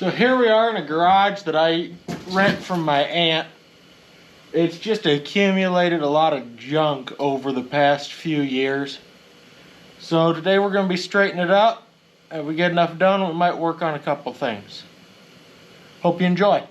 So here we are in a garage that I rent from my aunt. It's just accumulated a lot of junk over the past few years. So today we're going to be straightening it up. If we get enough done, we might work on a couple things. Hope you enjoy.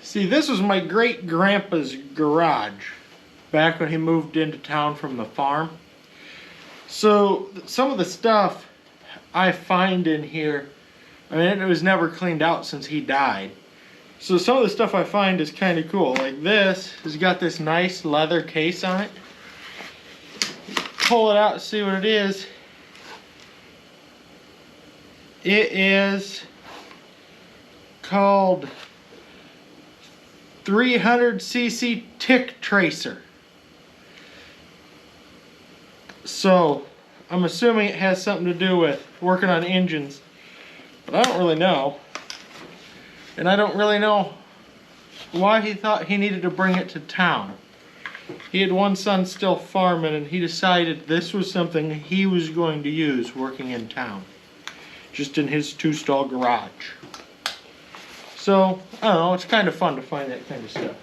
See, this was my great-grandpa's garage back when he moved into town from the farm. So some of the stuff I find in here, I mean, it was never cleaned out since he died. So some of the stuff I find is kind of cool. Like this has got this nice leather case on it. Pull it out and see what it is. It is called 300cc tick tracer. So I'm assuming it has something to do with working on engines, but I don't really know. And I don't really know why he thought he needed to bring it to town. He had one son still farming, and he decided this was something he was going to use working in town, just in his two-stall garage. So, I don't know, it's kind of fun to find that kind of stuff.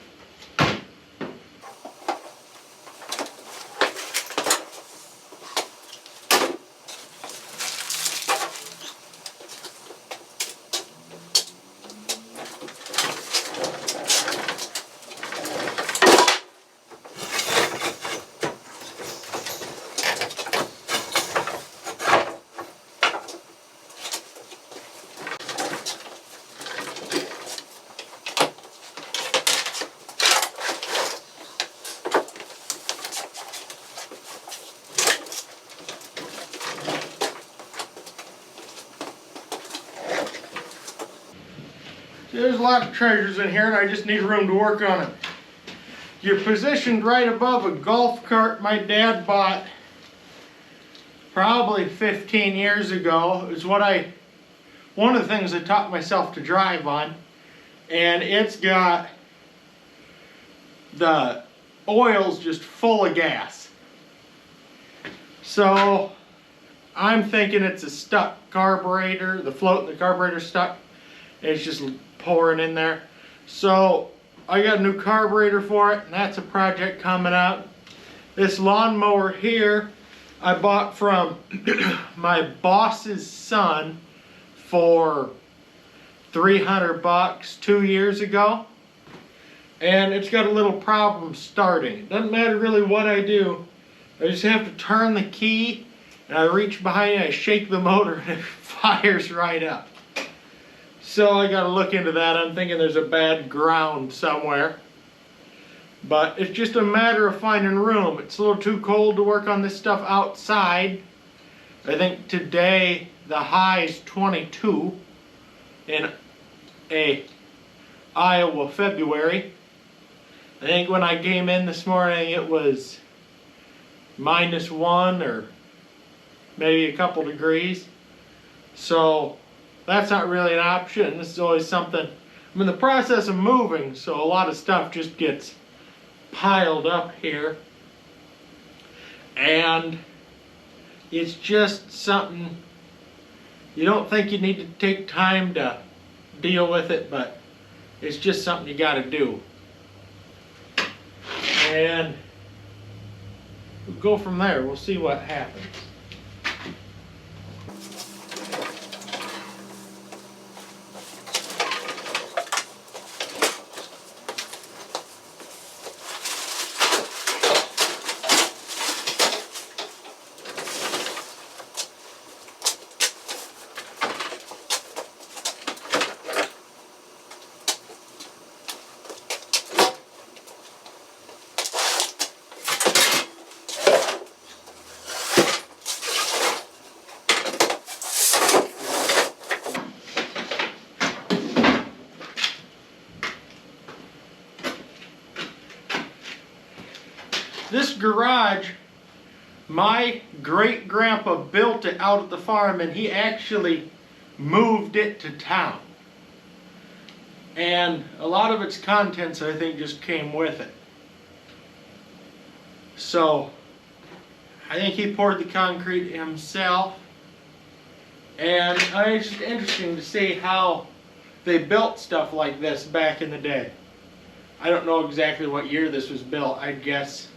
There's a lot of treasures in here, and I just need room to work on it. You're positioned right above a golf cart my dad bought probably 15 years ago. It's one of the things I taught myself to drive on, and it's got the oils just full of gas. So I'm thinking it's a stuck carburetor, the float in the carburetor stuck. It's just pouring in there. So I got a new carburetor for it, and that's a project coming up. This lawnmower here I bought from my boss's son for $300 2 years ago, and it's got a little problem starting. It doesn't matter really what I do. I just have to turn the key, and I reach behind and I shake the motor, and it fires right up. So I got to look into that. I'm thinking there's a bad ground somewhere. But it's just a matter of finding room. It's a little too cold to work on this stuff outside. I think today the high is 22 in Iowa, February. I think when I came in this morning it was -1 or maybe a couple degrees. So that's not really an option. This is always something. I'm in the process of moving, so a lot of stuff just gets piled up here. And it's just something You don't think you need to take time to deal with it, but it's just something you got to do. And we'll go from there. We'll see what happens. This garage, my great-grandpa built it out at the farm, and he actually moved it to town. And a lot of its contents, I think, just came with it. So, I think he poured the concrete himself. And it's just interesting to see how they built stuff like this back in the day. I don't know exactly what year this was built. I'd guess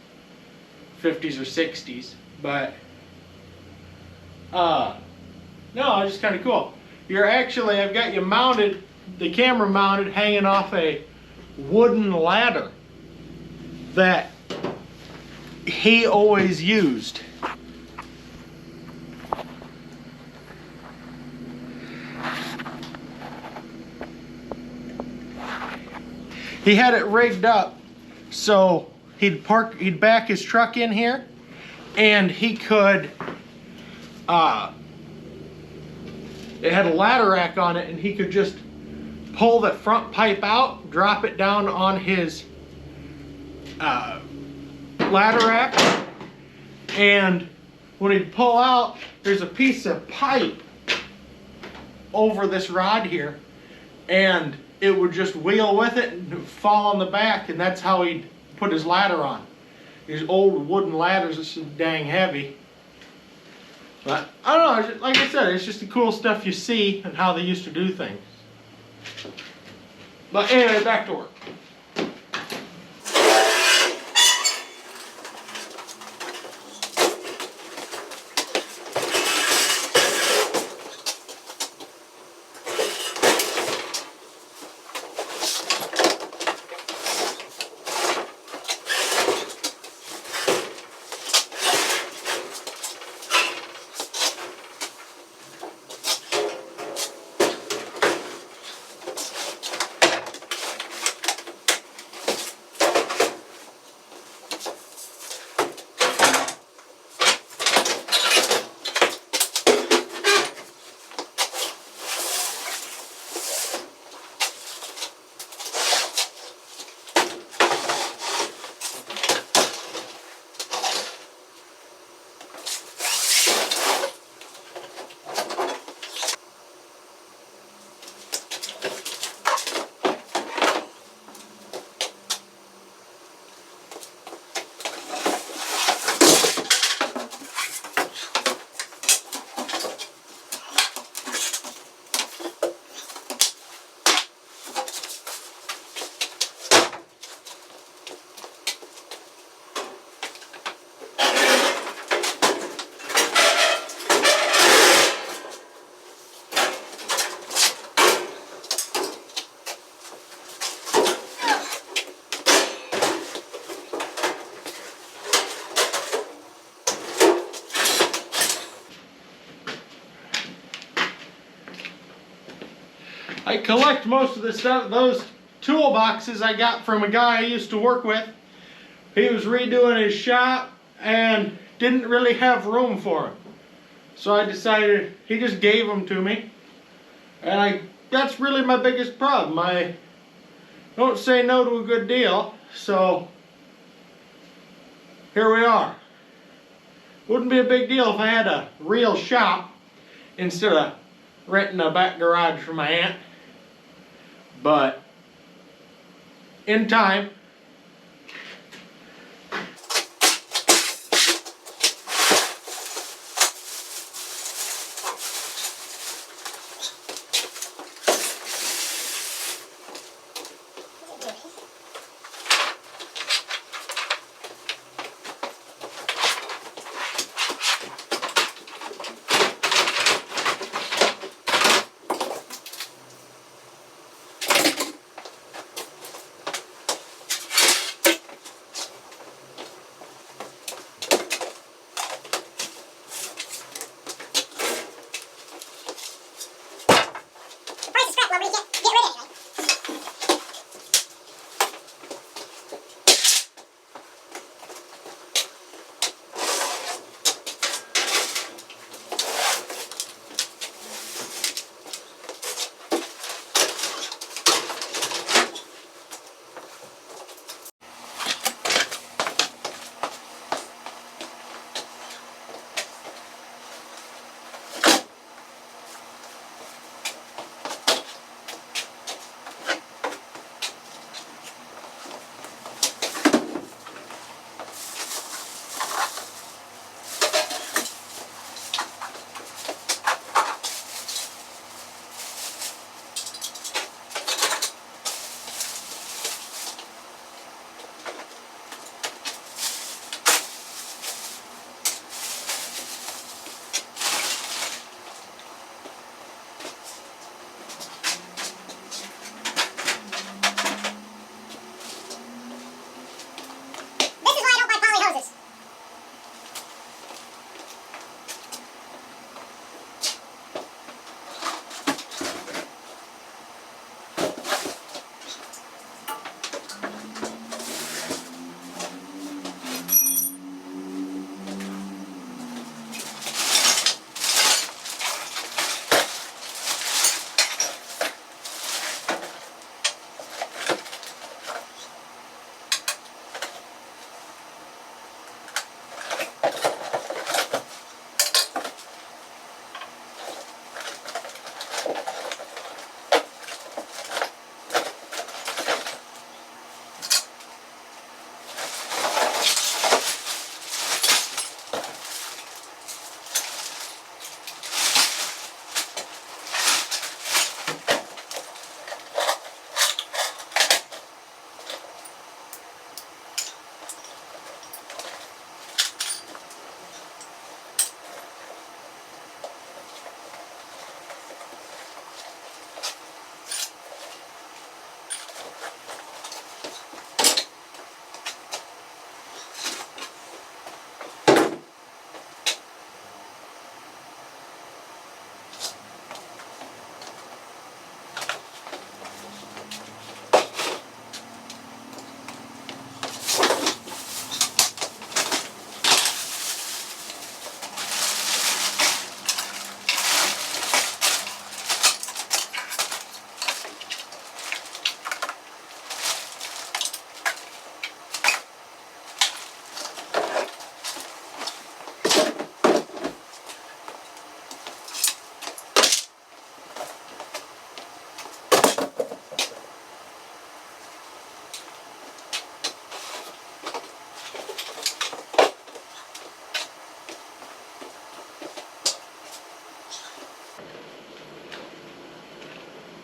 50s or 60s, but no, it's just kind of cool. You're actually, I've got you mounted, the camera mounted, hanging off a wooden ladder that he always used. He had it rigged up so he'd back his truck in here, and he could, it had a ladder rack on it, and he could just pull the front pipe out, drop it down on his ladder rack, and when he'd pull out, there's a piece of pipe over this rod here, and it would just wheel with it and fall on the back, and that's how he'd put his ladder on. These old wooden ladders are so dang heavy. But I don't know, like I said, it's just the cool stuff you see and how they used to do things. But anyway, back to work. I collect most of the stuff, those toolboxes I got from a guy I used to work with. He was redoing his shop and didn't really have room for them. So I decided, he just gave them to me. And that's really my biggest problem. I don't say no to a good deal, so here we are. Wouldn't be a big deal if I had a real shop instead of renting a back garage for my aunt. But in time,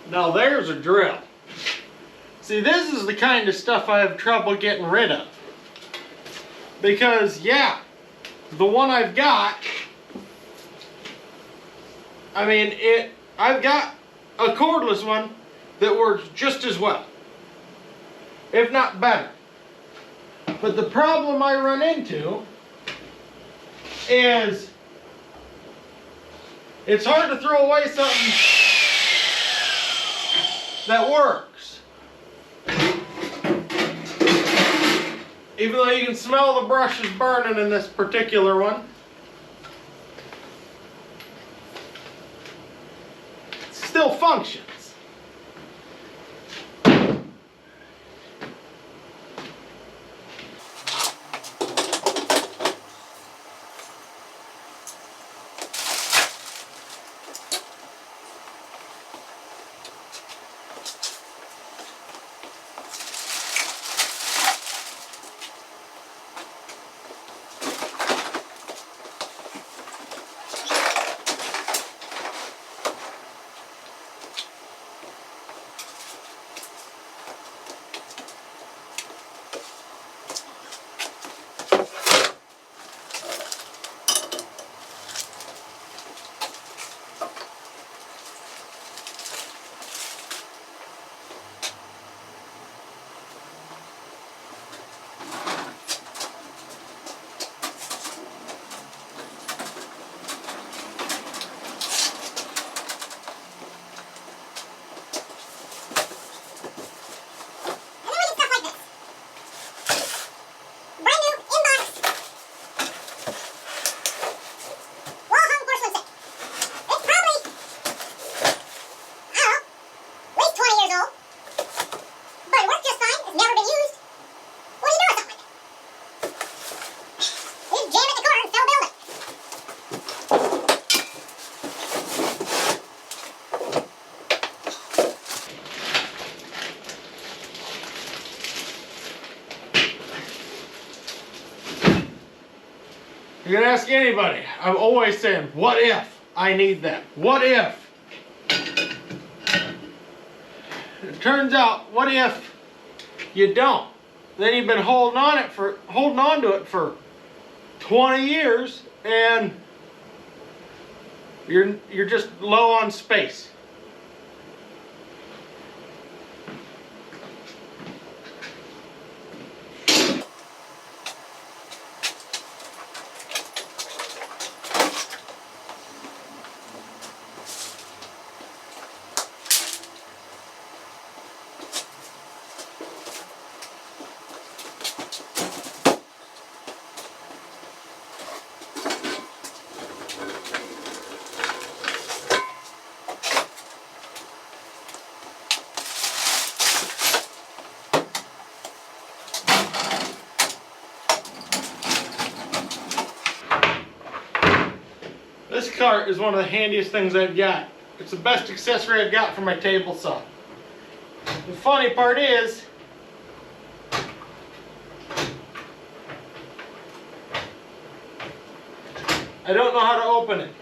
Now there's a drill. See, this is the kind of stuff I have trouble getting rid of. Because, yeah, the one I've got, I mean, I've got a cordless one that works just as well, if not better. But the problem I run into is it's hard to throw away something that works. Even though you can smell the brushes burning in this particular one. It still functions. You can ask anybody. I'm always saying, what if I need that? What if? It turns out, what if you don't? Then you've been holding on to it for 20 years and you're just low on space. This cart is one of the handiest things I've got. It's the best accessory I've got for my table saw. The funny part is, I don't know how to open it.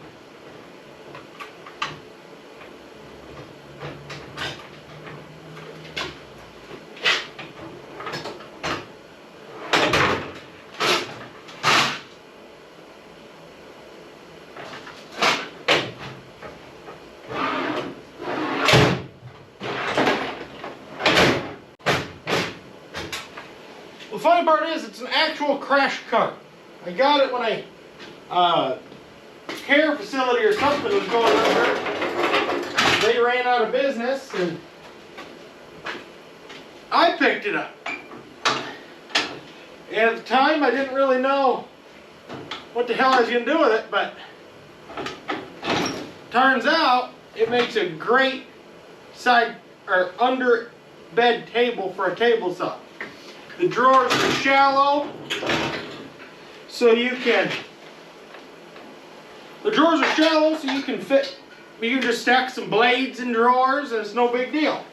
The funny part is, it's an actual crash cart. I got it when care facility or something was going under. They ran out of business and I picked it up. And at the time I didn't really know what the hell I was going to do with it, but turns out it makes a great side or under bed table for a table saw. The drawers are shallow, so you can fit, you can just stack some blades in drawers and it's no big deal.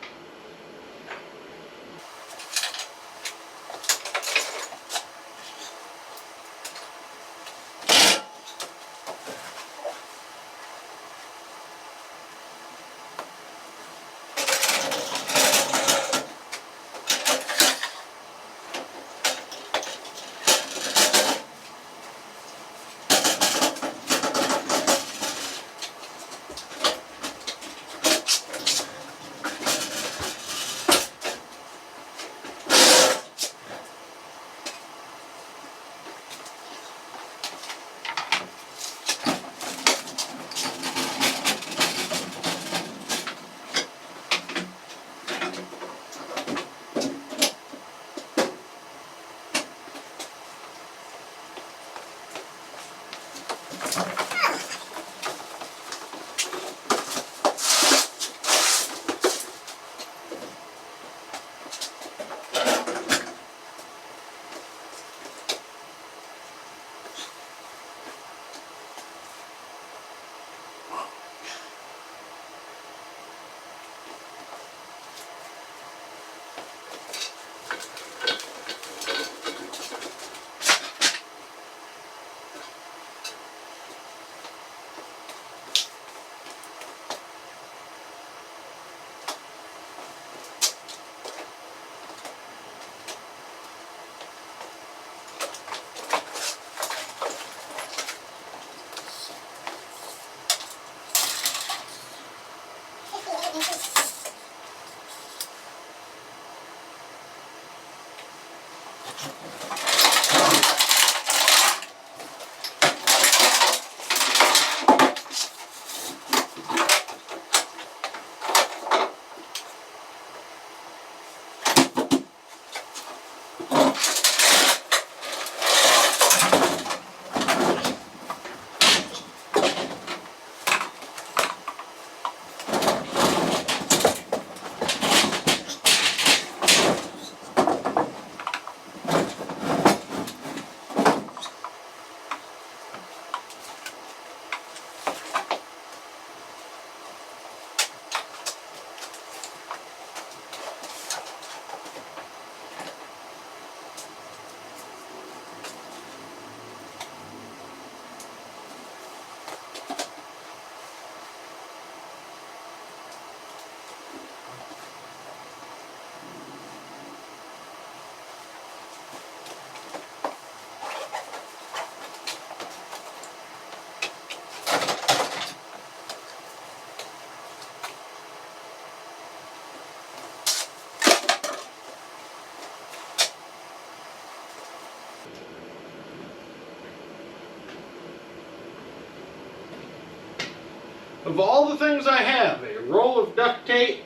Of all the things I have, a roll of duct tape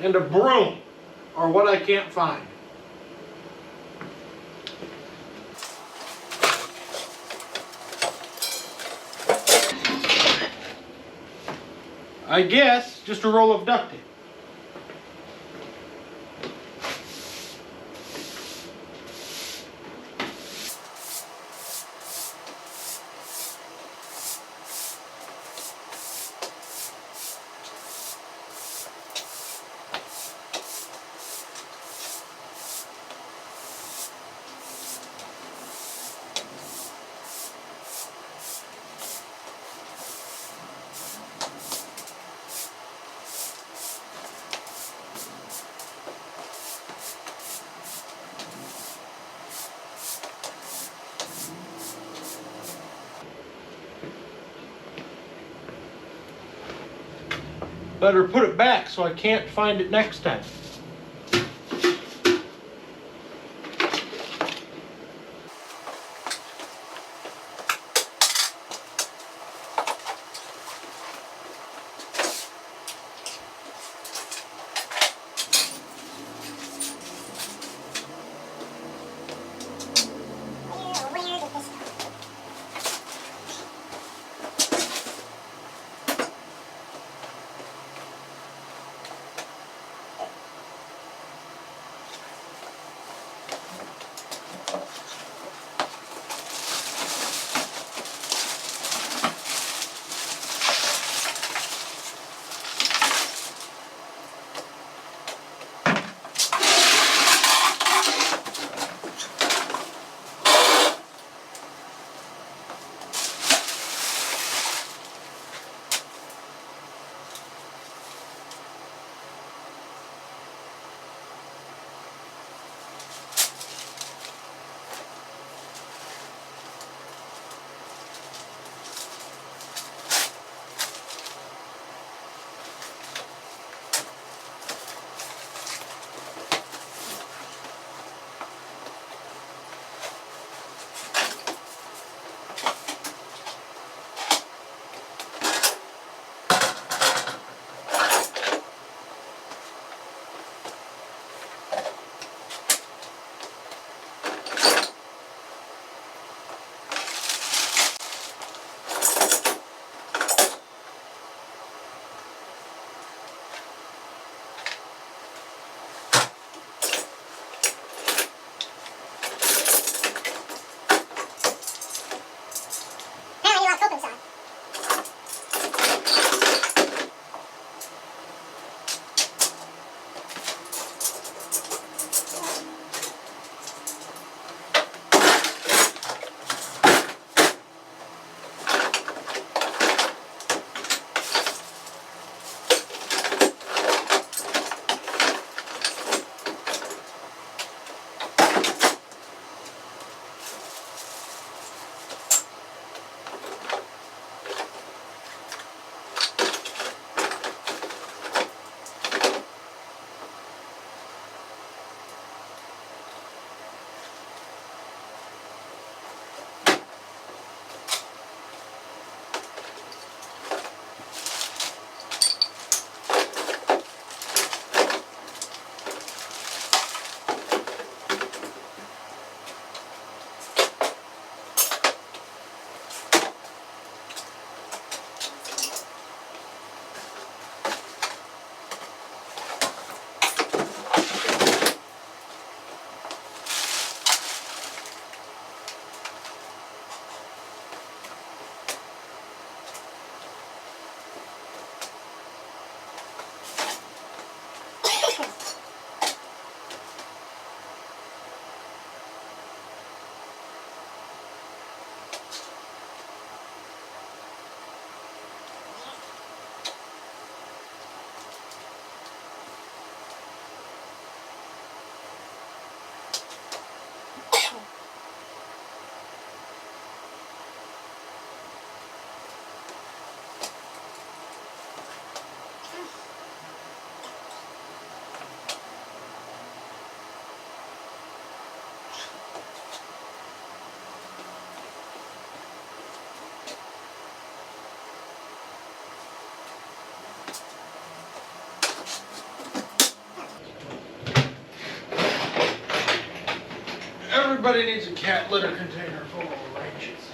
and a broom are what I can't find. I guess just a roll of duct tape. Better put it back so I can't find it next time. Everybody needs a cat litter container full of ranches.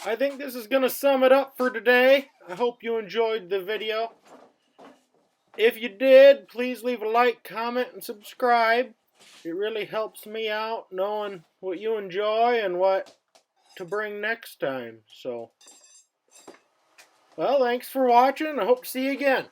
I think this is going to sum it up for today. I hope you enjoyed the video. If you did, please leave a like, comment, and subscribe. It really helps me out knowing what you enjoy and what to bring next time. So, well, thanks for watching. I hope to see you again.